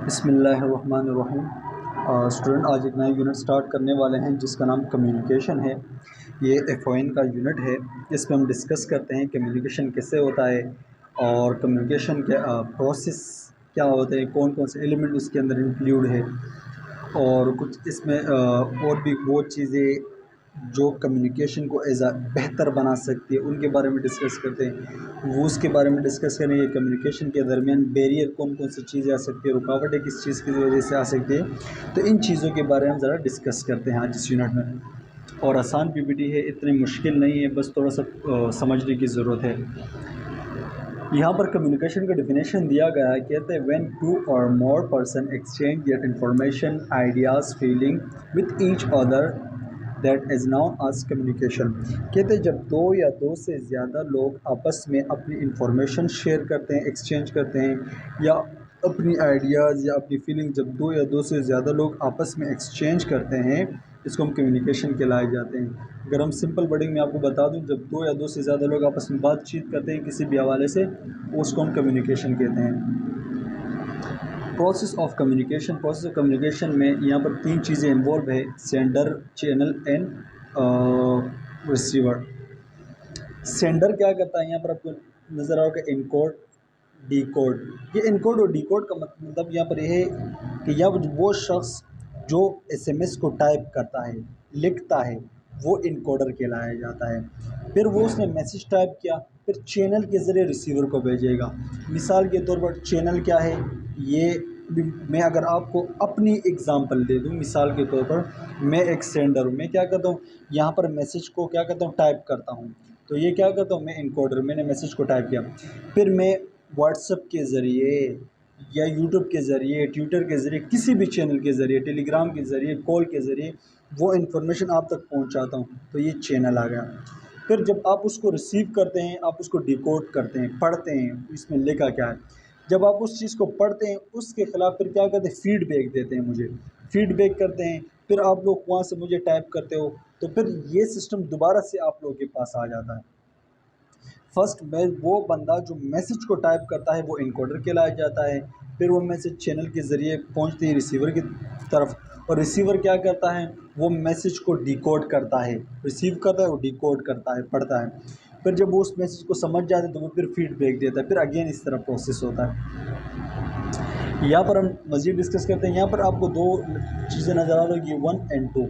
بسم اللہ الرحمن الرحیم۔ اسٹوڈنٹ آج ایک نیا یونٹ سٹارٹ کرنے والے ہیں جس کا نام کمیونیکیشن ہے۔ یہ ایف کا یونٹ ہے، اس میں ہم ڈسکس کرتے ہیں کمیونیکیشن کیسے ہوتا ہے اور کمیونیکیشن کے پروسیس کیا ہوتے ہیں، کون کون سے ایلیمنٹ اس کے اندر انکلیوڈ ہے، اور کچھ اس میں اور بھی وہ چیزیں جو کمیونیکیشن کو بہتر بنا سکتی ہے ان کے بارے میں ڈسکس کرتے ہیں۔ وہ اس کے بارے میں ڈسکس کریں گے کمیونیکیشن کے درمیان بیریئر کون کون سی چیزیں آ سکتی ہے، رکاوٹیں کس چیز کی وجہ سے آ سکتی ہے، تو ان چیزوں کے بارے میں ہم ذرا ڈسکس کرتے ہیں آج اس یونٹ میں۔ اور آسان پی پی ٹی ہے، اتنی مشکل نہیں ہے، بس تھوڑا سا سمجھنے کی ضرورت ہے۔ یہاں پر کمیونیکیشن کا ڈیفینیشن دیا گیا ہے، کہتے ہیں when two or more person exchange their information ideas feeling with each other that is known as communication. کہتے ہیں جب دو یا دو سے زیادہ لوگ آپس میں اپنی انفارمیشن شیئر کرتے ہیں، ایکسچینج کرتے ہیں، یا اپنی آئیڈیاز یا اپنی فیلنگ جب دو سے زیادہ لوگ آپس میں ایکسچینج کرتے ہیں، اس کو ہم کمیونیکیشن کہلائے جاتے ہیں۔ اگر ہم سمپل ورڈنگ میں آپ کو بتا دوں، جب دو یا دو سے زیادہ لوگ آپس میں بات چیت کرتے ہیں کسی بھی حوالے سے، اس کو ہم کمیونیکیشن کہتے ہیں۔ Process of communication, process of communication میں یہاں پر تین چیزیں انوالو ہے: sender, channel and receiver. Sender کیا کرتا ہے، یہاں پر آپ کو نظر آ رہا ہے انکوڈ، ڈی کوڈ۔ یہ انکوڈ اور ڈی کوڈ کا مطلب یہاں پر یہ ہے کہ یا وہ شخص جو ایس ایم ایس کو ٹائپ کرتا ہے، لکھتا ہے، وہ انکوڈر کہلایا جاتا ہے۔ پھر وہ اس نے میسج ٹائپ کیا، پھر چینل کے ذریعے ریسیور کو بھیجے گا۔ مثال کے طور پر چینل کیا ہے، یہ میں اگر آپ کو اپنی اگزامپل دے دوں، مثال کے طور پر میں ایک سینڈر ہوں، میں کیا کرتا ہوں، یہاں پر میسج کو کیا کرتا ہوں، ٹائپ کرتا ہوں، تو یہ کیا کرتا ہوں، میں انکوڈر، میں نے میسج کو ٹائپ کیا، پھر میں واٹس ایپ کے ذریعے یا یوٹیوب کے ذریعے، ٹویٹر کے ذریعے، کسی بھی چینل کے ذریعے، ٹیلی گرام کے ذریعے، کال کے ذریعے وہ انفارمیشن آپ تک پہنچاتا ہوں، تو یہ چینل آ گیا۔ پھر جب آپ اس کو ریسیو کرتے ہیں، آپ اس کو ڈیکوڈ کرتے ہیں، پڑھتے ہیں اس میں لکھا کیا ہے۔ جب آپ اس چیز کو پڑھتے ہیں، اس کے خلاف پھر کیا کرتے ہیں، فیڈ بیک دیتے ہیں، مجھے فیڈ بیک کرتے ہیں، پھر آپ لوگ وہاں سے مجھے ٹائپ کرتے ہو، تو پھر یہ سسٹم دوبارہ سے آپ لوگوں کے پاس آ جاتا ہے۔ فرسٹ میں وہ بندہ جو میسج کو ٹائپ کرتا ہے وہ انکوڈر کہلایا جاتا ہے، پھر وہ میسج چینل کے ذریعے پہنچتی ہے ریسیور کی طرف، اور ریسیور کیا کرتا ہے، وہ میسج کو ڈیکوڈ کرتا ہے، ریسیو کرتا ہے، وہ ڈیکوڈ کرتا ہے، پڑھتا ہے، پھر جب وہ اس میسج کو سمجھ جاتا ہے تو وہ پھر فیڈ بیک دیتا ہے، پھر اگین اس طرح پروسیس ہوتا ہے۔ یہاں پر ہم مزید ڈسکس کرتے ہیں، یہاں پر آپ کو دو چیزیں نظر آ رہی ہیں، 1 and 2۔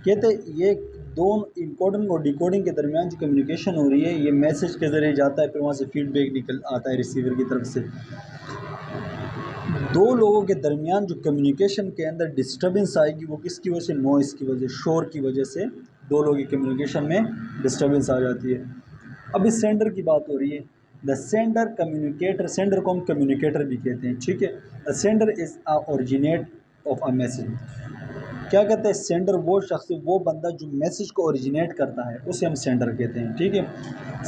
کہتے ہیں یہ دو انکوڈنگ اور ڈیکوڈنگ کے درمیان جو کمیونیکیشن ہو رہی ہے، یہ میسج کے ذریعے جاتا ہے، پھر وہاں سے فیڈ بیک نکل آتا ہے ریسیور کی طرف سے۔ دو لوگوں کے درمیان جو کمیونیکیشن کے اندر ڈسٹربنس آئے گی، وہ کس کی وجہ سے، نوائز کی وجہ، شور کی وجہ سے دو لوگوں کی کمیونیکیشن میں ڈسٹربنس آ جاتی ہے۔ اب اس سینڈر کی بات ہو رہی ہے، دا سینڈر کمیونیکیٹر، سینڈر کو ہم کمیونیکیٹر بھی کہتے ہیں، ٹھیک ہے۔ The sender is originate of a message. کیا کہتے ہیں، سینڈر وہ شخص، وہ بندہ جو میسج کو اوریجنیٹ کرتا ہے، اسے ہم سینڈر کہتے ہیں، ٹھیک ہے۔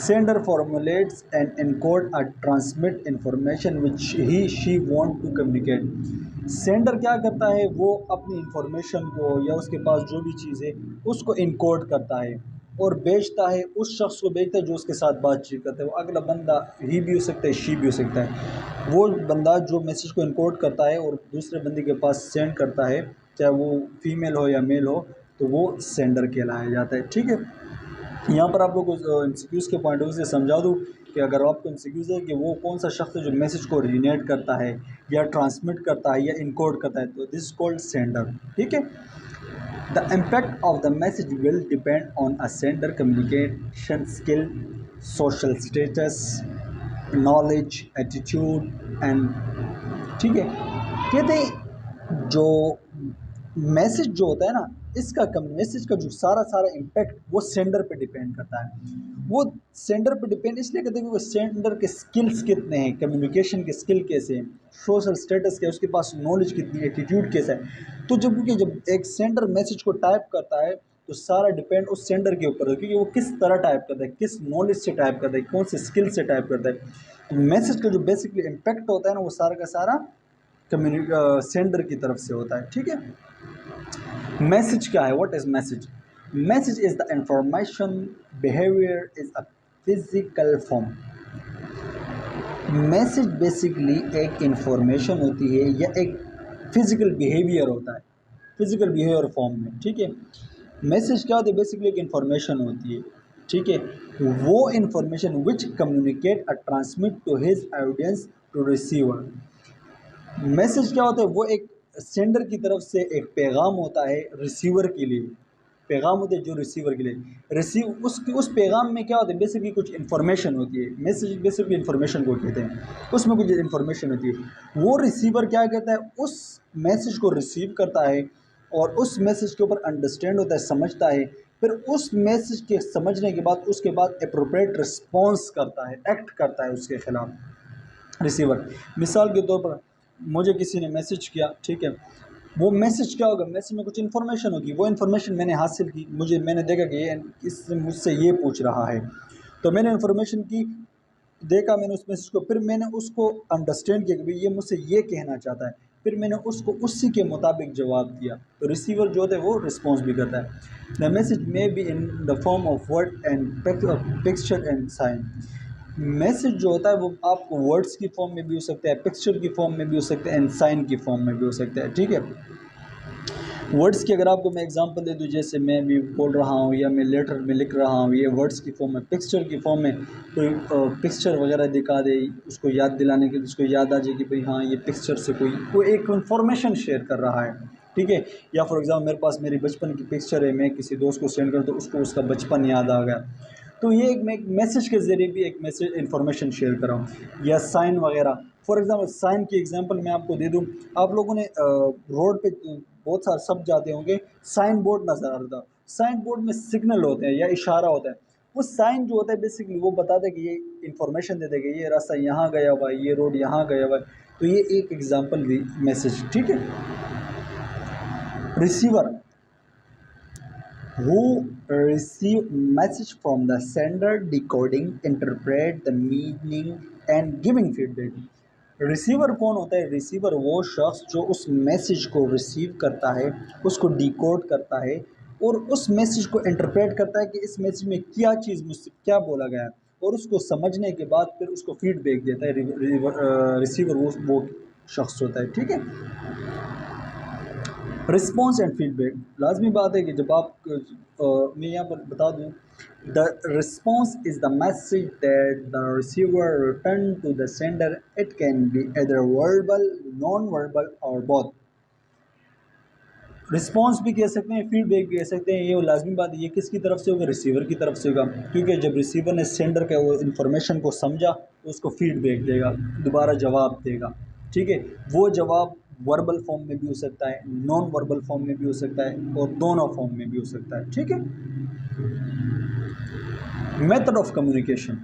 Sender formulates and encode or transmit information which he she want to communicate. Sender کیا کرتا ہے، وہ اپنی انفارمیشن کو یا اس کے پاس جو بھی چیز ہے اس کو انکوڈ کرتا ہے اور بیچتا ہے، اس شخص کو بیچتا ہے جو اس کے ساتھ بات چیت کرتا ہے۔ وہ اگلا بندہ ہی بھی ہو سکتا ہے، شی بھی ہو سکتا ہے۔ وہ بندہ جو میسج کو انکوڈ کرتا ہے اور دوسرے بندے کے پاس سینڈ کرتا ہے، چاہے وہ فیمیل ہو یا میل ہو، تو وہ سینڈر کہلایا جاتا ہے، ٹھیک ہے۔ یہاں پر آپ لوگوں کو انسیکیوز کے پوائنٹ آف ویو سے سمجھا دوں کہ اگر آپ کو انسیکیوز ہے کہ وہ کون سا شخص ہے جو میسج کو اوریجنیٹ کرتا ہے یا ٹرانسمٹ کرتا ہے یا انکوڈ کرتا ہے، تو دس از کالڈ سینڈر، ٹھیک ہے۔ The impact of the message will depend on a sender communication skill, social status, knowledge, attitude and ٹھیک ہے۔ کہتے ہیں جو میسج جو ہوتا ہے نا، اس کا میسج کا جو سارا امپیکٹ وہ سینڈر پہ ڈیپینڈ کرتا ہے۔ وہ سینڈر پہ ڈیپینڈ اس لیے کرتے ہیں کہ وہ سینڈر کے سکلز کتنے ہیں، کمیونیکیشن کے سکل کیسے ہیں، سوشل سٹیٹس کیا ہے، اس کے پاس نالج کتنی ہے، ایٹیٹیوڈ کیسا ہے۔ تو جب ایک سینڈر میسج کو ٹائپ کرتا ہے تو سارا ڈیپینڈ اس سینڈر کے اوپر ہے، کیونکہ وہ کس طرح ٹائپ کرتا ہے، کس نالج سے ٹائپ کرتا ہے، کون سے سکل سے ٹائپ کرتا ہے۔ تو میسج کا جو بیسکلی امپیکٹ ہوتا ہے نا، وہ سارا کا سارا سینڈر کی طرف سے ہوتا ہے، ٹھیک ہے۔ میسج کیا ہے، what is message? Message is the information behaviour is a physical form. Message basically ایک انفارمیشن ہوتی ہے یا ایک فزیکل بیہیویئر ہوتا ہے، فزیکل بیہیویئر فارم میں، ٹھیک ہے. میسج کیا ہوتا ہے؟ بیسکلی ایک انفارمیشن ہوتی ہے، ٹھیک ہے. وہ information which communicate transmit to his audience to receiver. Message کیا ہوتا ہے؟ وہ ایک سینڈر کی طرف سے ایک پیغام ہوتا ہے ریسیور کے لیے، پیغام ہوتے ہیں جو ریسیور کے لیے ریسیو اس پیغام میں کیا ہوتا ہے؟ بیسکلی کچھ انفارمیشن ہوتی ہے. میسج بیسکلی انفارمیشن کو کہتے ہیں، اس میں کچھ انفارمیشن ہوتی ہے. وہ ریسیور کیا کہتا ہے؟ اس میسج کو ریسیو کرتا ہے اور اس میسج کے اوپر انڈرسٹینڈ ہوتا ہے، سمجھتا ہے. پھر اس میسج کے سمجھنے کے بعد اس کے بعد اپروپریٹ رسپانس کرتا ہے، ایکٹ کرتا ہے اس کے خلاف ریسیور. مثال کے طور پر مجھے کسی نے میسج کیا، ٹھیک ہے. وہ میسج کیا ہوگا؟ میسج میں کچھ انفارمیشن ہوگی. وہ انفارمیشن میں نے حاصل کی، میں نے دیکھا کہ یہ اس سے مجھ سے یہ پوچھ رہا ہے، تو میں نے انفارمیشن کی، دیکھا میں نے اس میسج کو، پھر میں نے اس کو انڈرسٹینڈ کیا کہ یہ مجھ سے یہ کہنا چاہتا ہے، پھر میں نے اس کو اسی کے مطابق جواب دیا. تو ریسیور جو ہوتا ہے وہ رسپانس بھی کرتا ہے. The message may be in the form of word and picture and sign. Message جو ہوتا ہے وہ آپ کو ورڈس کی فارم میں بھی ہو سکتا ہے، پکچر کی فارم میں بھی ہو سکتا ہے، اینڈ سائن کی فارم میں بھی ہو سکتا ہے، ٹھیک ہے. ورڈس کی اگر آپ کو میں اگزامپل دے دوں، جیسے میں بھی بول رہا ہوں یا میں لیٹر میں لکھ رہا ہوں، یہ ورڈس کی فارم میں. پکچر کی فارم میں کوئی پکچر وغیرہ دکھا دے، اس کو یاد دلانے کے لیے، اس کو یاد آ جائے کہ بھئی ہاں یہ پکچر سے کوئی ایک انفارمیشن شیئر کر رہا ہے، ٹھیک ہے. یا فار ایگزامپل میرے پاس میری بچپن کی پکچر ہے، میں کسی دوست کو سینڈ کروں تو اس کو اس کا بچپن یاد آ گیا. تو یہ ایک میسج کے ذریعے بھی ایک میسج انفارمیشن شیئر کر رہا ہوں. یا سائن وغیرہ. فار ایگزامپل سائن کی ایگزامپل میں آپ کو دے دوں، آپ لوگوں نے روڈ پہ بہت سارے سب جاتے ہوں گے، سائن بورڈ نظر آتا ہے. سائن بورڈ میں سگنل ہوتے ہیں یا اشارہ ہوتا ہے. وہ سائن جو ہوتا ہے بیسکلی وہ بتاتا ہے کہ یہ انفارمیشن دیتے کہ یہ راستہ یہاں گیا ہوا ہے، یہ روڈ یہاں گیا ہوا ہے. تو یہ ایک ایگزامپل دی میسج، ٹھیک ہے. Receiver who receive message from the sender, decoding, interpret the meaning and giving feedback. Receiver کون ہوتا ہے؟ ریسیور وہ شخص جو اس میسج کو ریسیو کرتا ہے، اس کو ڈیکوڈ کرتا ہے اور اس میسج کو انٹرپریٹ کرتا ہے کہ اس میسج میں کیا چیز مجھ سے کیا بولا گیا ہے، اور اس کو سمجھنے کے بعد پھر اس کو فیڈ بیک دیتا ہے. ریسیور وہ شخص ہوتا ہے، ٹھیک ہے. Response and feedback. لازمی بات ہے کہ جب آپ میں یہاں پر بتا دوں، the response is the message that the receiver return to the sender. It can be either verbal, non verbal or both. Response بھی کہہ سکتے ہیں، فیڈ بیک بھی کہہ سکتے ہیں. یہ لازمی بات ہے، یہ کس کی طرف سے ہوگا؟ ریسیور کی طرف سے ہوگا، کیونکہ جب ریسیور نے سینڈر کا وہ انفارمیشن کو سمجھا تو اس کو فیڈ بیک دے گا، دوبارہ جواب دے گا، ٹھیک ہے. وہ جواب وربل فارم میں بھی ہو سکتا ہے، نان وربل فارم میں بھی ہو سکتا ہے، اور دونوں فارم میں بھی ہو سکتا ہے، ٹھیک ہے. Method of communication.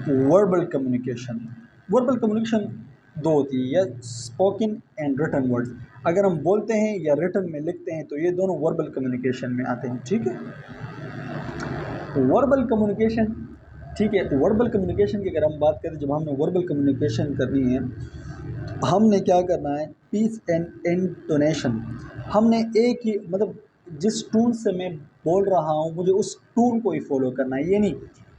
Verbal communication. Verbal communication دو ہوتی ہے، یا اسپوکن اینڈ ریٹن ورڈ. اگر ہم بولتے ہیں یا ریٹن میں لکھتے ہیں تو یہ دونوں وربل کمیونیکیشن میں آتے ہیں، ٹھیک ہے. وربل کمیونیکیشن، ٹھیک ہے. وربل کمیونیکیشن کی اگر ہم بات کریں، جب ہم نے وربل کمیونیکیشن کرنی ہے، ہم نے کیا کرنا ہے؟ پیس اینڈ انٹونیشن. ہم نے ایک ہی مطلب جس ٹون سے میں بول رہا ہوں مجھے اس ٹون کو ہی فالو کرنا ہے. یہ نہیں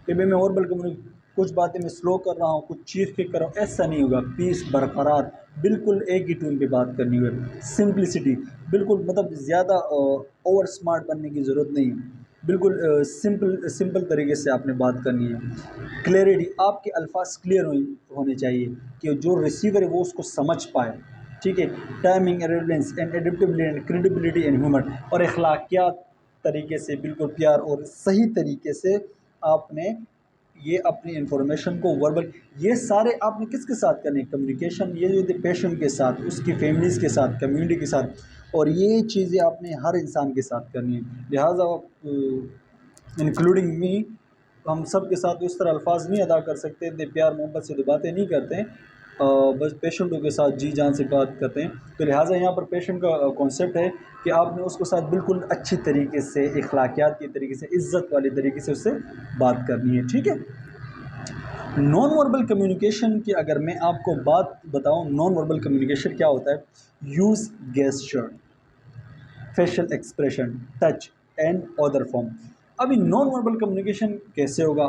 کہ میں وربل کمیونیکیشن کچھ باتیں میں سلو کر رہا ہوں، کچھ چیخ کے کر رہا ہوں، ایسا نہیں ہوگا. پیس برقرار، بالکل ایک ہی ٹون پہ بات کرنی ہوگی. سمپلسٹی، بالکل مطلب زیادہ اوور اسمارٹ بننے کی ضرورت نہیں ہے، بالکل سمپل طریقے سے آپ نے بات کرنی ہے. کلیئرٹی، آپ کے الفاظ کلیئر ہونے چاہیے کہ جو ریسیور ہے وہ اس کو سمجھ پائے، ٹھیک ہے. Timing, relevance and adaptability and credibility and humour. اور اخلاقیات طریقے سے، بالکل پیار اور صحیح طریقے سے آپ نے یہ اپنی انفارمیشن کو وربل، یہ سارے آپ نے کس کے ساتھ کرنے؟ کمیونیکیشن. یہ جو پیشنٹ کے ساتھ، اس کی فیملیز کے ساتھ، کمیونٹی کے ساتھ، اور یہ چیزیں آپ نے ہر انسان کے ساتھ کرنی ہے. لہٰذا انکلوڈنگ می، ہم سب کے ساتھ اس طرح الفاظ نہیں ادا کر سکتے، اتنے پیار محبت سے تو باتیں نہیں کرتے ہیں، بس پیشنٹوں کے ساتھ جی جان سے بات کرتے ہیں. تو لہٰذا یہاں پر پیشنٹ کا کانسیپٹ ہے کہ آپ نے اس کے ساتھ بالکل اچھی طریقے سے، اخلاقیات کے طریقے سے، عزت والے طریقے سے اس سے بات کرنی ہے، ٹھیک ہے. نان وربل کمیونیکیشن کی اگر میں آپ کو بات بتاؤں، نان وربل کمیونیکیشن کیا ہوتا ہے؟ Use gesture, facial expression, touch and other form. ابھی نان وربل کمیونیکیشن کیسے ہوگا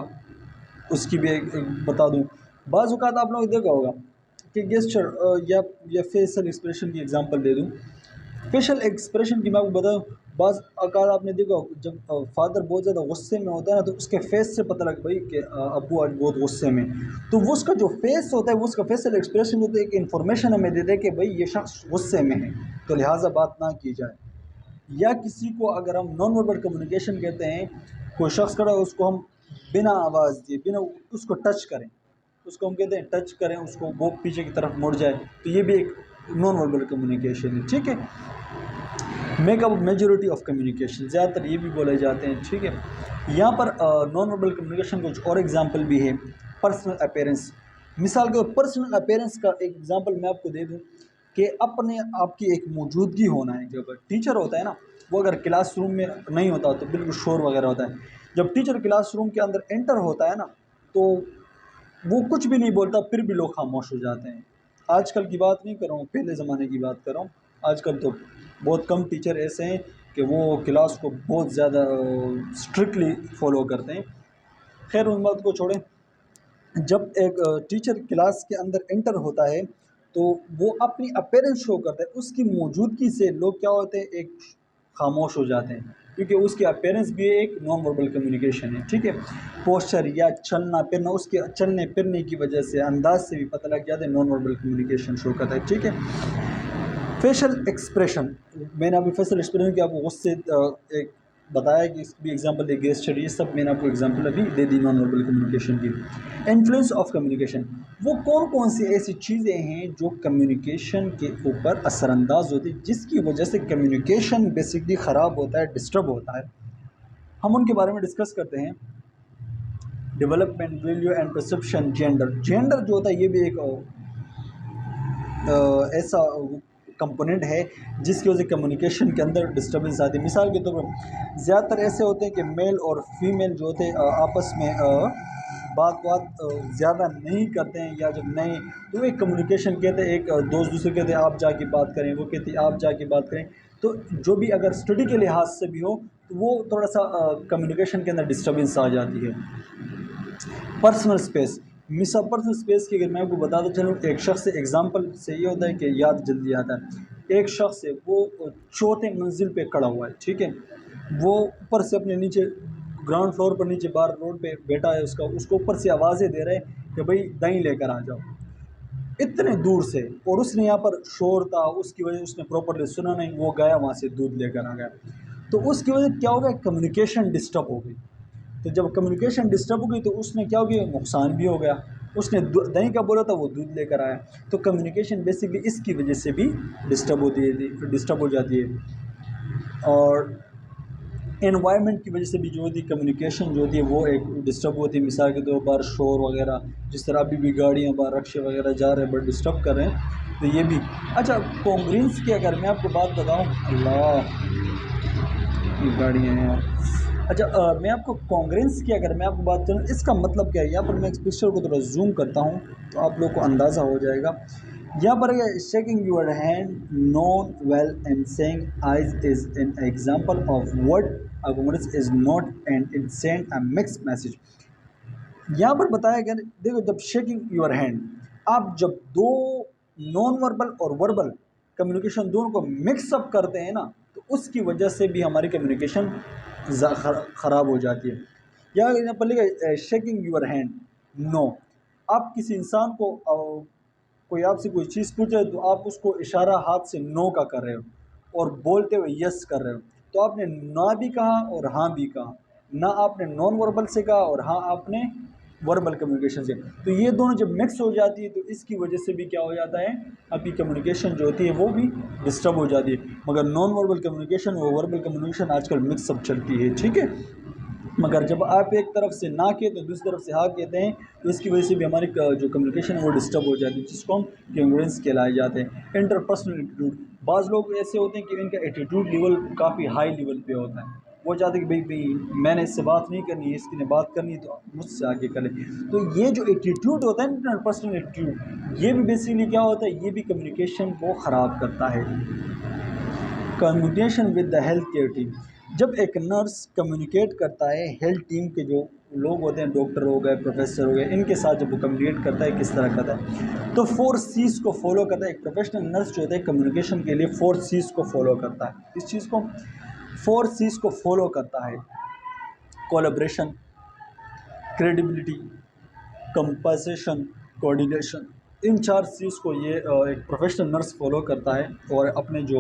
اس کی بھی ایک بتا دوں. بعض اوقات آپ لوگ دیکھا ہوگا کہ گیسچر یا فیشل ایکسپریشن کی ایگزامپل دے دوں. فیشل ایکسپریشن کی میں آپ کو بتاؤں، بعض اوقات آپ نے دیکھا جب فادر بہت زیادہ غصے میں ہوتا ہے نا تو اس کے فیس سے پتہ لگتا ہے بھائی کہ ابو آج بہت غصے میں، تو وہ اس کا جو فیس ہوتا ہے وہ اس کا فیشل ایکسپریشن ہوتا ہے، ایک انفارمیشن ہمیں دیتے کہ بھائی یہ شخص غصے میں ہے تو لہٰذا بات نہ کی جائے. یا کسی کو اگر ہم نان وربل کمیونیکیشن کہتے ہیں، کوئی شخص کھڑا ہے اس کو ہم بنا آواز دیے بنا اس کو ٹچ کریں، اس کو ہم کہتے ہیں ٹچ کریں اس کو، وہ پیچھے کی طرف مڑ جائے، تو یہ بھی ایک نان وربل کمیونیکیشن ہے. ٹھیک ہے، make up majority of communication, زیادہ تر یہ بھی بولے جاتے ہیں. ٹھیک ہے، یہاں پر نان وربل کمیونیکیشن کچھ اور ایگزامپل بھی ہے. پرسنل اپیرنس، مثال کے طور پرسنل اپیرنس کا ایک ایگزامپل میں آپ کو دے دوں کہ اپنے آپ کی ایک موجودگی ہونا ہے. جب ٹیچر ہوتا ہے نا، وہ اگر کلاس روم میں نہیں ہوتا تو بالکل شور وغیرہ ہوتا ہے. جب ٹیچر کلاس روم کے اندر انٹر ہوتا ہے نا تو وہ کچھ بھی نہیں بولتا، پھر بھی لوگ خاموش ہو جاتے ہیں. آج کل کی بات نہیں کر رہا ہوں، پہلے زمانے کی بات کر رہا ہوں. آج کل تو بہت کم ٹیچر ایسے ہیں کہ وہ کلاس کو بہت زیادہ اسٹرکٹلی فالو کرتے ہیں. خیر ان بات کو چھوڑیں. جب ایک ٹیچر کلاس کے اندر انٹر ہوتا ہے تو وہ اپنی اپیرنس شو کرتا ہے، اس کی موجودگی سے لوگ کیا ہوتے ہیں، ایک خاموش ہو جاتے ہیں، کیونکہ اس کی اپیرنس بھی ایک نان وربل کمیونیکیشن ہے. ٹھیک ہے، پوسچر یا چلنا پھرنا، اس کے چلنے پھرنے کی وجہ سے انداز سے بھی پتہ لگ جاتا ہے، نان وربل کمیونیکیشن شو کرتا ہے. ٹھیک ہے، فیشل ایکسپریشن، میں نے ابھی فیشل ایکسپریشن کی آپ کو اس سے ایک بتایا کہ اس کی بھی ایگزامپل ہے، گیسچر، یہ سب میں نے آپ کو ایگزامپل ابھی دے دی نان وربل کمیونیکیشن کی. انفلوئنس آف کمیونیکیشن، وہ کون کون سی ایسی چیزیں ہیں جو کمیونیکیشن کے اوپر اثر انداز ہوتی ہیں، جس کی وجہ سے کمیونیکیشن بیسکلی خراب ہوتا ہے، ڈسٹرب ہوتا ہے. ہم ان کے بارے میں ڈسکس کرتے ہیں. Development, value and perception. Gender جو ہوتا ہے یہ بھی ایک ایسا کمپوننٹ ہے جس کی وجہ سے کمیونیکیشن کے اندر ڈسٹربنس آتی ہے. مثال کے طور پر زیادہ تر ایسے ہوتے ہیں کہ میل اور فیمیل جو ہوتے ہیں آپس میں بات زیادہ نہیں کرتے ہیں، یا جب نہیں تو ایک کمیونیکیشن کہتے ہیں، ایک دوست دوسرے کہتے ہیں آپ جا کے بات کریں، وہ کہتے ہیں آپ جا کے بات کریں. تو جو بھی اگر اسٹڈی کے لحاظ سے بھی ہو تو وہ تھوڑا سا کمیونیکیشن کے اندر ڈسٹربنس آ جاتی ہے. پرسنل اسپیس، پرسنل اسپیس کی اگر میں آپ کو بتاتا چلوں، ایک شخص سے ایگزامپل سے یہ ہوتا ہے کہ یاد جلدی آتا ہے. ایک شخص ہے وہ چوتھے منزل پہ کھڑا ہوا ہے. ٹھیک ہے، وہ اوپر سے اپنے نیچے گراؤنڈ فلور پر نیچے باہر روڈ پہ بیٹھا ہے، اس کو اوپر سے آوازیں دے رہے کہ بھائی دہیں لے کر آ جاؤ، اتنے دور سے. اور اس نے یہاں پر شور تھا، اس کی وجہ اس نے پراپرلی سنا نہیں، وہ گیا وہاں سے دودھ لے کر آ گیا. تو اس کی وجہ کیا ہو گیا، کمیونیکیشن ڈسٹرب ہو گئی. تو جب کمیونیکیشن ڈسٹرب ہو گئی تو اس نے کیا ہو گیا، نقصان بھی ہو گیا. اس نے دہیں کا بولا تھا، وہ دودھ لے کر آیا. تو کمیونیکیشن بیسکلی اس کی وجہ سے بھی ڈسٹرب ہو جاتی ہے. اور انوائرمنٹ کی وجہ سے بھی جو ہوتی ہے کمیونیکیشن جو ہوتی ہے وہ ایک ڈسٹرب ہوتی ہے. مثال کے طور پر شور وغیرہ، جس طرح ابھی بھی گاڑیاں باہر رکشے وغیرہ جا رہے ہیں بٹ ڈسٹرب کر رہے ہیں، تو یہ بھی. اچھا کانگرینس کی اگر میں آپ کو بات بتاؤں، اللہ یہ گاڑیاں ہیں. اچھا میں آپ کو کانگرینس کی اگر میں آپ کو بات کروں، اس کا مطلب کیا ہے. یہاں پر میں اس پکچر کو تھوڑا زوم کرتا ہوں تو آپ لوگ کو اندازہ ہو جائے گا. یہاں پر shaking your hand none well and saying yes is an example of word agonist is not and it send a mix message. یہاں پر بتایا گیا، دیکھو جب شیکنگ یور ہینڈ، آپ جب دو نان وربل اور وربل کمیونیکیشن دونوں کو مکس اپ کرتے ہیں نا تو اس کی وجہ سے بھی ہماری کمیونیکیشن خراب ہو جاتی ہے. یہاں پر لکھا شیکنگ یور ہینڈ نو. آپ کسی انسان کو کوئی آپ سے کوئی چیز پوچھے تو آپ اس کو اشارہ ہاتھ سے نو کا کر رہے ہو اور بولتے ہوئے یس کر رہے ہو. تو آپ نے نہ بھی کہا اور ہاں بھی کہا، نہ آپ نے نان وربل سے کہا اور ہاں آپ نے وربل کمیونیکیشن سے. تو یہ دونوں جب مکس ہو جاتی ہے تو اس کی وجہ سے بھی کیا ہو جاتا ہے، آپ کی کمیونیکیشن جو ہوتی ہے وہ بھی ڈسٹرب ہو جاتی ہے. مگر نان وربل کمیونیکیشن اور وربل کمیونیکیشن آج کل مکس اپ چلتی ہے. ٹھیک ہے، مگر جب آپ ایک طرف سے نہ کہتے تو دوسری طرف سے ہاں کہتے ہیں تو اس کی وجہ سے بھی ہماری جو کمیونیکیشن ہے وہ ڈسٹرب ہو جاتی ہے، جس کو ہم کانگرینس کہلائے جاتے ہیں. انٹرپرسنل ایٹیٹیوڈ، بعض لوگ ایسے ہوتے ہیں کہ ان کا ایٹیٹیوڈ لیول کافی ہائی لیول پہ ہوتا ہے. وہ چاہتے ہیں کہ بھئی میں نے اس سے بات نہیں کرنی ہے، اس کی نے بات کرنی تو مجھ سے آگے کریں. تو یہ جو ایٹیٹیوڈ ہوتا ہے انٹرپرسنل ایٹیٹیوڈ، یہ بھی بیسیکلی کیا ہوتا ہے، یہ بھی کمیونیکیشن کو خراب کرتا ہے. Communication with the health care team, جب ایک نرس کمیونیکیٹ کرتا ہے ہیلتھ ٹیم کے جو لوگ ہوتے ہیں، ڈاکٹر ہو گئے، پروفیسر ہو گئے، ان کے ساتھ جب وہ کمیونیکیٹ کرتا ہے، کس طرح کرتا ہے تو 4 C's کو فالو کرتا ہے. ایک پروفیشنل نرس جو ہوتا ہے کمیونیکیشن کے لیے 4 C's کو فالو کرتا ہے. اس چیز کو 4 C's کو فالو کرتا ہے: کولیبریشن، کریڈیبلٹی، کمپنسیشن، کوآرڈینیشن. ان 4 C's کو یہ ایک پروفیشنل نرس فالو کرتا ہے، اور اپنے جو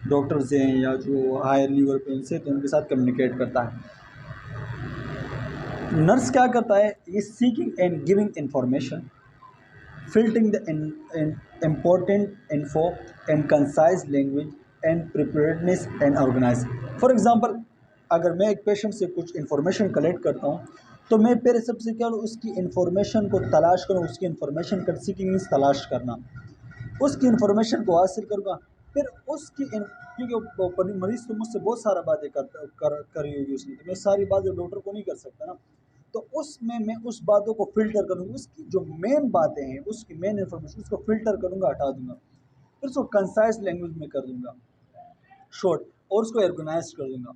ڈاکٹرز ہیں یا جو ہائر لیول پہ ان سے تو ان کے ساتھ کمیونیکیٹ کرتا ہے. نرس کیا کرتا ہے؟ یہ seeking and giving information, filtering the important info and concise language and preparedness and organize. For example, اگر میں ایک پیشنٹ سے کچھ انفارمیشن کلیکٹ کرتا ہوں تو میں پہلے سب سے کیا کروں؟ اس کی انفارمیشن کو تلاش کروں. اس کی انفارمیشن کا سیکنگ مینس تلاش کرنا، اس کی انفارمیشن کو حاصل کروں گا. پھر اس کی کیونکہ مریض تو مجھ سے بہت سارا باتیں کری ہوگی اس نے، تو میں ساری باتیں ڈاکٹر کو نہیں کر سکتا نا. تو اس میں اس باتوں کو فلٹر کروں گا. اس کی جو مین باتیں ہیں، اس کی مین انفارمیشن، اس کو فلٹر کروں گا، ہٹا دوں گا. پھر اس کو کنسائز لینگویج میں کر دوں گا، شارٹ، اور اس کو آرگنائز کر دوں گا.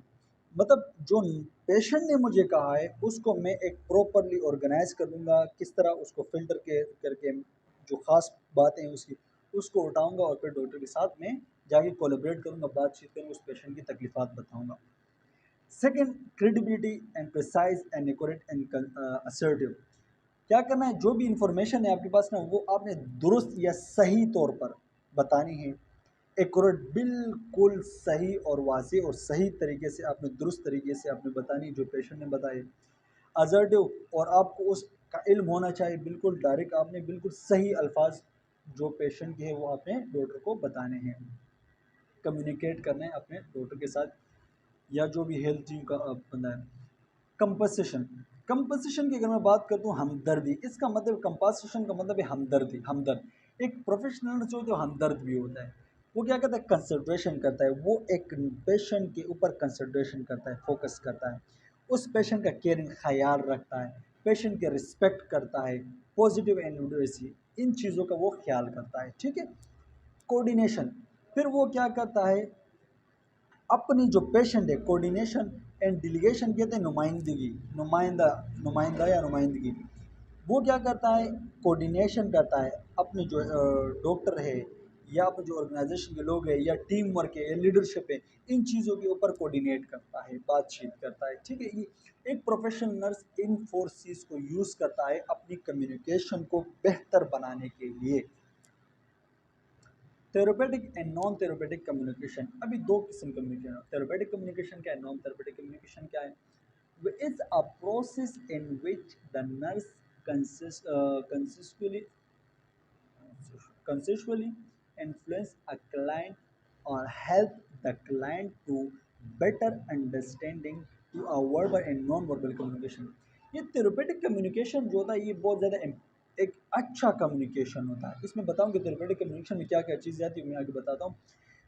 مطلب جو پیشنٹ نے مجھے کہا ہے اس کو میں ایک پراپرلی آرگنائز کر دوں گا. کس طرح؟ اس کو فلٹر کر کے جو خاص باتیں ہیں اس کو اٹھاؤں گا، اور پھر ڈاکٹر کے ساتھ میں جا کے کولیبریٹ کروں گا، بات چیت کروں گا، اس پیشنٹ کی تکلیفات بتاؤں گا. Second, credibility and precise and accurate and assertive. کیا کرنا ہے؟ جو بھی انفارمیشن ہے آپ کے پاس نا، وہ آپ نے درست یا صحیح طور پر بتانی ہے. ایکوریٹ، بالکل صحیح اور واضح اور صحیح طریقے سے آپ نے، درست طریقے سے آپ نے بتانی جو پیشنٹ نے بتائی. اسرٹیو، اور آپ کو اس کا علم ہونا چاہیے، بالکل ڈائریکٹ آپ نے بالکل صحیح الفاظ جو پیشنٹ کے ہیں وہ آپ نے ڈاکٹر کو بتانے ہیں. کمیونیکیٹ کرنا ہے اپنے ڈاکٹر کے ساتھ یا جو بھی ہیلتھ ٹیم کا بندہ ہے. کمپنسیشن، کمپنسیشن کی اگر میں بات کرتا ہوں، ہمدردی. اس کا مطلب، کمپنسیشن کا مطلب ہے ہمدردی، ہمدرد. ایک پروفیشنل جو تو ہمدرد بھی ہوتا ہے. وہ کیا کرتا ہے؟ کنسنٹریشن کرتا ہے. وہ ایک پیشنٹ کے اوپر کنسنٹریشن کرتا ہے، فوکس کرتا ہے. اس پیشنٹ کا کیئرنگ خیال رکھتا ہے، پیشنٹ کے رسپیکٹ کرتا ہے، پازیٹیو اینڈ ان چیزوں کا وہ خیال کرتا ہے. ٹھیک ہے. کوآرڈینیشن، پھر وہ کیا کرتا ہے؟ اپنی جو پیشنٹ ہے، کوآرڈینیشن اینڈ ڈیلیگیشن کہتے ہیں نمائندگی، نمائندہ یا نمائندگی. وہ کیا کرتا ہے؟ کوآرڈینیشن کرتا ہے. اپنے جو ڈاکٹر ہے یا اپنے جو آرگنائزیشن کے لوگ ہیں یا ٹیم ورک ہے یا لیڈرشپ ہے، ان چیزوں کے اوپر کوآرڈینیٹ کرتا ہے، بات چیت کرتا ہے. ٹھیک ہے. یہ ایک پروفیشنل نرس ان 4 C's کو یوز کرتا ہے اپنی کمیونیکیشن کو بہتر بنانے کے لیے. تھیراپیٹک اینڈ نان تھیراپیٹک کمیونیکیشن. ابھی 2 قسم کمیونیکیشن. تھیراپیٹک کمیونیکیشن کیا ہے، نان تھیراپیٹک کمیونیکیشن کیا ہے؟ It's a process in which the nurse consensually influence a client or help the client to better understanding to a verbal and non-verbal communication. یہ تھیراپیٹک communication جو ہوتا ہے یہ بہت زیادہ ایک اچھا کمیونیکیشن ہوتا ہے. اس میں بتاؤں کہ تھیراپیٹک کمیونیکیشن میں کیا کیا چیزیں آتی ہیں، میں آگے بتاتا ہوں.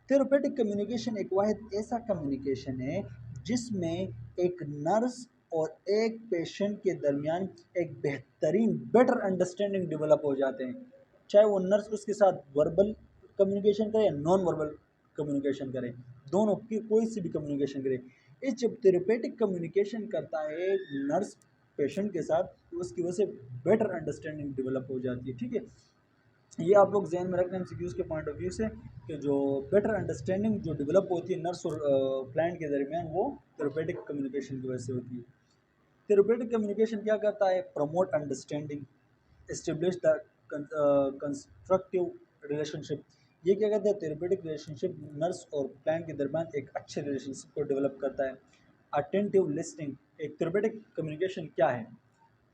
تھیراپیٹک کمیونیکیشن ایک واحد ایسا کمیونیکیشن ہے جس میں ایک نرس اور ایک پیشنٹ کے درمیان ایک بہترین بیٹر انڈرسٹینڈنگ ڈیولپ ہو جاتے ہیں. چاہے وہ نرس اس کے ساتھ وربل کمیونیکیشن کرے یا نان وربل کمیونیکیشن کرے، دونوں کی کوئی سی بھی کمیونیکیشن کرے. اس جب تھیراپیٹک کمیونیکیشن کرتا ہے نرس پیشنٹ کے ساتھ تو اس کی وجہ سے بیٹر انڈرسٹینڈنگ ڈیولپ ہو جاتی ہے. ٹھیک ہے. یہ آپ لوگ ذہن میں رکھنا ایم سی کیوز کے پوائنٹ آف ویو سے کہ جو بیٹر انڈرسٹینڈنگ جو ڈیولپ ہوتی ہے نرس اور کلائنٹ کے درمیان، وہ تھیراپیٹک کمیونیکیشن کی وجہ سے ہوتی ہے. تھیراپیٹک کمیونیکیشن کیا کرتا ہے؟ Promote understanding, establish the constructive relationship. یہ کیا کہتے ہیں؟ تھیراپیٹک ریلیشن شپ نرس اور کلائنٹ کے درمیان ایک اچھے ریلیشن شپ کو ڈیولپ کرتا ہے. Attentive listening. ایک تھیراپیٹک کمیونیکیشن کیا ہے؟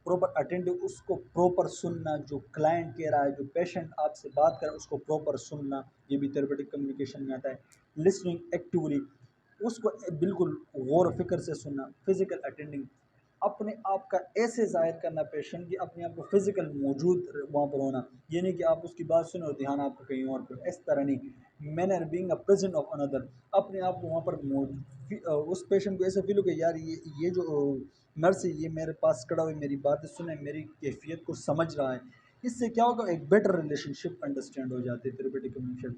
پراپر اٹینٹیو، اس کو پراپر سننا، جو کلائنٹ کہہ رہا ہے، جو پیشنٹ آپ سے بات کر رہا ہے اس کو پراپر سننا، یہ بھی تھیراپیٹک کمیونیکیشن میں آتا ہے. لسننگ ایکٹیولی، اس کو بالکل غور و فکر سے سننا. فزیکل اٹینڈنگ، اپنے آپ کا ایسے ظاہر کرنا پیشنٹ کی، اپنے آپ کو فزیکل موجود وہاں پر ہونا. یہ نہیں کہ آپ اس کی بات سنیں اور دھیان آپ کو کہیں اور پر، اس طرح نہیں. Manner being a present of اندر، اپنے آپ کو وہاں پر اس پیشنٹ کو ایسا فیل ہو کہ یار یہ جو نرس ہے یہ میرے پاس کھڑا ہوئے میری باتیں سنیں، میری کیفیت کو سمجھ رہا ہے. اس سے کیا ہوگا؟ ایک بیٹر ریلیشن شپ انڈرسٹینڈ ہو جاتی ہے therapeutic communication.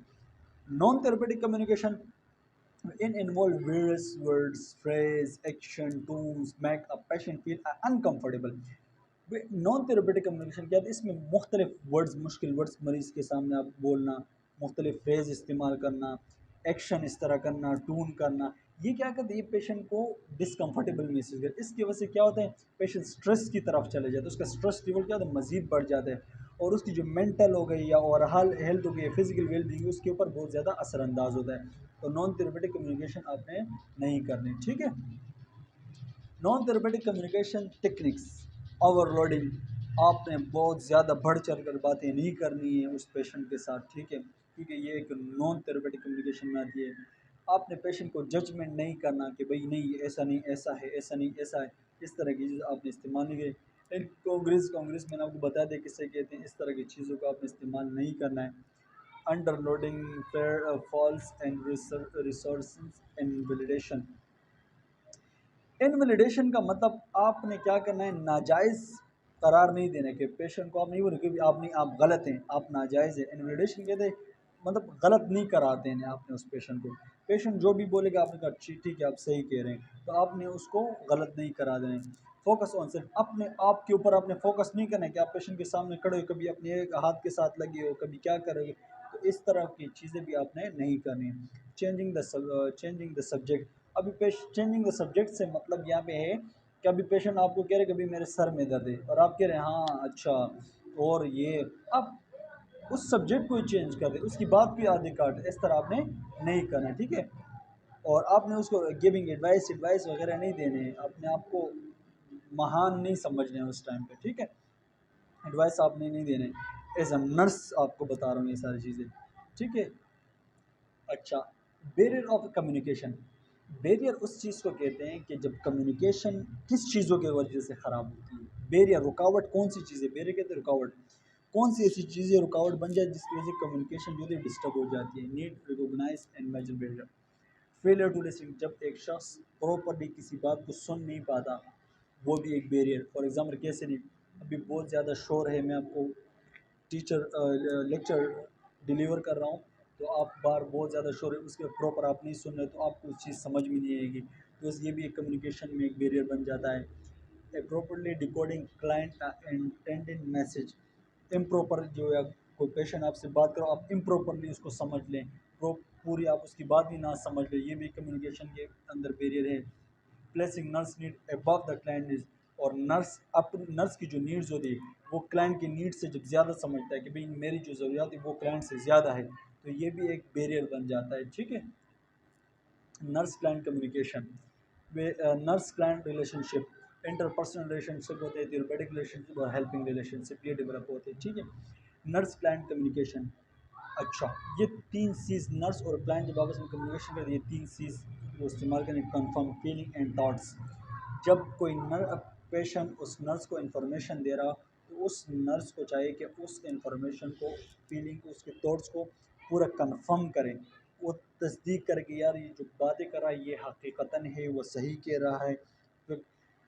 Non therapeutic communication In involve various words, phrase, action, tones make a patient feel uncomfortable. Naan therapeutic communication کیا ہے اس میں مختلف ورڈز، مشکل ورڈز مریض کے سامنے آپ بولنا، مختلف فریز استعمال کرنا، ایکشن اس طرح کرنا، ٹون کرنا، یہ کیا کرتے ہیں یہ پیشنٹ کو ڈسکمفرٹیبل محسوس کرے. اس کی وجہ سے کیا ہوتا ہے پیشنٹ اسٹریس کی طرف چلے جاتا ہے، اس کا اسٹریس لیول کیا ہوتا ہے مزید بڑھ جاتا ہے، اور اس کی جو مینٹل ہو گئی یا اور ہیلتھ ہو گئی، فزیکل ویل بینگ اس کے اوپر بہت زیادہ اثر انداز ہوتا ہے. تو نان تھراپیوٹک کمیونیکیشن آپ نے نہیں کرنی، ٹھیک ہے. Naan therapeutic communication techniques, over loading, آپ نے بہت زیادہ بڑھ چڑھ کر باتیں نہیں کرنی ہیں اس پیشنٹ کے ساتھ، ٹھیک ہے، کیونکہ یہ ایک نان تھراپیوٹک کمیونیکیشن میں آتی ہے. آپ نے پیشنٹ کو ججمنٹ نہیں کرنا کہ بھئی نہیں یہ ایسا نہیں ایسا ہے، ایسا نہیں ایسا ہے، اس طرح کی چیز آپ نے استعمال نہیں کی. کانگریس میں نے آپ کو بتا دیا کسے کہتے ہیں، اس طرح کی چیزوں کو آپ نے استعمال نہیں کرنا ہے. Under loading, false and resources and validation. Invalidation کا مطلب آپ نے کیا کرنا ہے ناجائز قرار نہیں دینا کہ پیشنٹ کو آپ نہیں بولے کہ آپ نہیں آپ غلط ہیں، آپ ناجائز ہیں. انویلیڈیشن کہتے ہیں مطلب غلط نہیں قرار دینا آپ نے اس پیشنٹ کو. پیشنٹ جو بھی بولے گا آپ نے کہا ٹھیک ہے آپ صحیح کہہ رہے ہیں، تو آپ نے اس کو غلط نہیں قرار دینا. فوکس آن صرف اپنے آپ کے اوپر آپ نے فوکس نہیں کرنا ہے کہ آپ پیشنٹ کے سامنے کھڑے ہو کبھی اپنے ایک ہاتھ کے ساتھ لگے ہو کبھی کیا کرو گے، تو اس طرح کی چیزیں بھی آپ نے نہیں کرنی. Changing the subject. ابھی چینجنگ دا سبجیکٹ سے مطلب یہاں پہ ہے کہ ابھی پیشنٹ آپ کو کہہ رہے کبھی میرے سر میں درد ہے اور آپ کہہ رہے ہیں ہاں اچھا اور یہ اب اس سبجیکٹ کو ہی چینج کر دیں، اس کی بات بھی آدھے کاٹ، اس طرح آپ نے نہیں کرنا، ٹھیک ہے. اور آپ نے اس کو گیونگ ایڈوائس وغیرہ نہیں دینے ہیں، اپنے آپ کو مہان نہیں سمجھنے ہیں اس ٹائم پہ، ٹھیک ہے. ایڈوائس آپ نے نہیں دینے، ایز اے نرس آپ کو بتا رہا ہوں یہ ساری چیزیں، ٹھیک ہے. اچھا، بیریئر آف کمیونیکیشن. بیریئر اس چیز کو کہتے ہیں کہ جب کمیونیکیشن کس چیزوں کی وجہ سے خراب ہوتی ہے. بیریئر رکاوٹ کون سی چیز ہے، بیریئر کہتے ہیں رکاوٹ، کون سی ایسی چیزیں رکاوٹ بن جائے جس کی وجہ سے کمیونیکیشن جو ہے ڈسٹرب ہو جاتی ہے. Need recognise and major barrier. Failure to listen, جب ایک شخص پراپرلی کسی بات کو سن نہیں پاتا وہ بھی ایک بیریئر. فار ایگزامپل کیسے نہیں، ابھی بہت زیادہ شور ہے، میں آپ کو لیکچر ڈیلیور کر رہا ہوں تو آپ بار بہت زیادہ شور ہے اس کے پراپر آپ نہیں سن رہے تو آپ کو اس چیز سمجھ بھی نہیں آئے گی، تو یہ بھی ایک کمیونیکیشن میں ایک بیریئر بن جاتا ہے. Properly decoding client intending message. Improper جو ہے کوئی پیشنٹ آپ سے بات کرو آپ امپروپرلی اس کو سمجھ لیں، پوری آپ اس کی بات بھی نہ سمجھ لیں، یہ بھی کمیونیکیشن کے اندر بیریئر ہے. Placing nurse need above the client need, اور نرس کی جو نیڈز ہوتی ہے وہ کلائنٹ کی نیڈ سے جب زیادہ سمجھتا ہے کہ بھئی میری جو ضروریات ہے وہ کلائنٹ سے زیادہ ہے، تو یہ بھی ایک بیریئر بن جاتا ہے، ٹھیک ہے. Nurse client communication. Nurse client relationship, interpersonal relationship ہوتے ہیں، تھیراپیوٹک ریلیشن شپ اور ہیلپنگ ریلیشن شپ یہ ڈیولپ ہوتے ہیں، ٹھیک ہے. Nurse client communication. اچھا، یہ تین چیز نرس اور کلائنٹ جب آپس میں کمیونیکیشن کرتے ہیں یہ تین چیز کو استعمال کریں. Confirm feeling and thoughts. جب کوئی پیشنٹ اس نرس کو انفارمیشن دے رہا تو اس نرس کو چاہیے کہ اس انفارمیشن کو، فیلنگ کو، اس کے تھاٹس کو پورا کنفرم کریں، وہ تصدیق کر کے یار یہ جو باتیں کر رہا ہے یہ حقیقتاً ہے، وہ صحیح کہہ رہا ہے.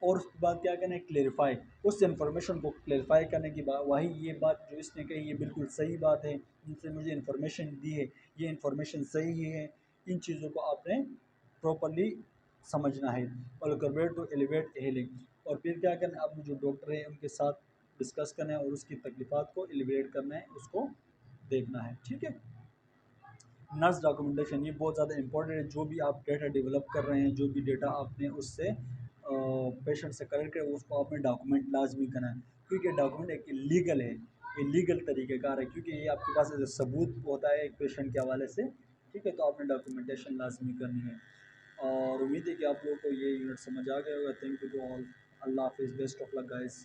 اور اس کے بعد کیا کرنا ہے کلیئرفائی، اس انفارمیشن کو کلیئرفائی کرنے کی بات، وہی یہ بات جو اس نے کہی یہ بالکل صحیح بات ہے، ان سے مجھے انفارمیشن دی ہے یہ انفارمیشن صحیح ہے. ان چیزوں کو آپ نے پراپرلی سمجھنا ہے. اور کرویٹ ٹو ایلیویٹ ہیلنگ، اور پھر کیا کرنا ہے آپ نے جو ڈاکٹر ہیں ان کے ساتھ ڈسکس کرنا ہے اور اس کی تکلیفات کو ایلیویٹ کرنا ہے، اس کو دیکھنا ہے، ٹھیک ہے. نرس ڈاکومنٹیشن، یہ بہت زیادہ امپورٹنٹ ہے. جو بھی آپ ڈیٹا ڈیولپ کر رہے ہیں، جو بھی ڈیٹا آپ نے اس سے پیشنٹ سے کلیکٹ کرے اس کو آپ نے ڈاکومنٹ لازمی کرنا ہے، کیونکہ ڈاکومنٹ ایک لیگل ہے، یہ لیگل طریقہ کار ہے، کیونکہ یہ آپ کے پاس ثبوت ہوتا ہے ایک پیشنٹ کے حوالے سے، ٹھیک ہے. تو آپ نے ڈاکومنٹیشن لازمی کرنی ہے. اور امید ہے کہ آپ لوگوں کو یہ یونٹ سمجھ آ گیا ہوگا. Thank you to all. اللہ حافظ. Best of luck guys.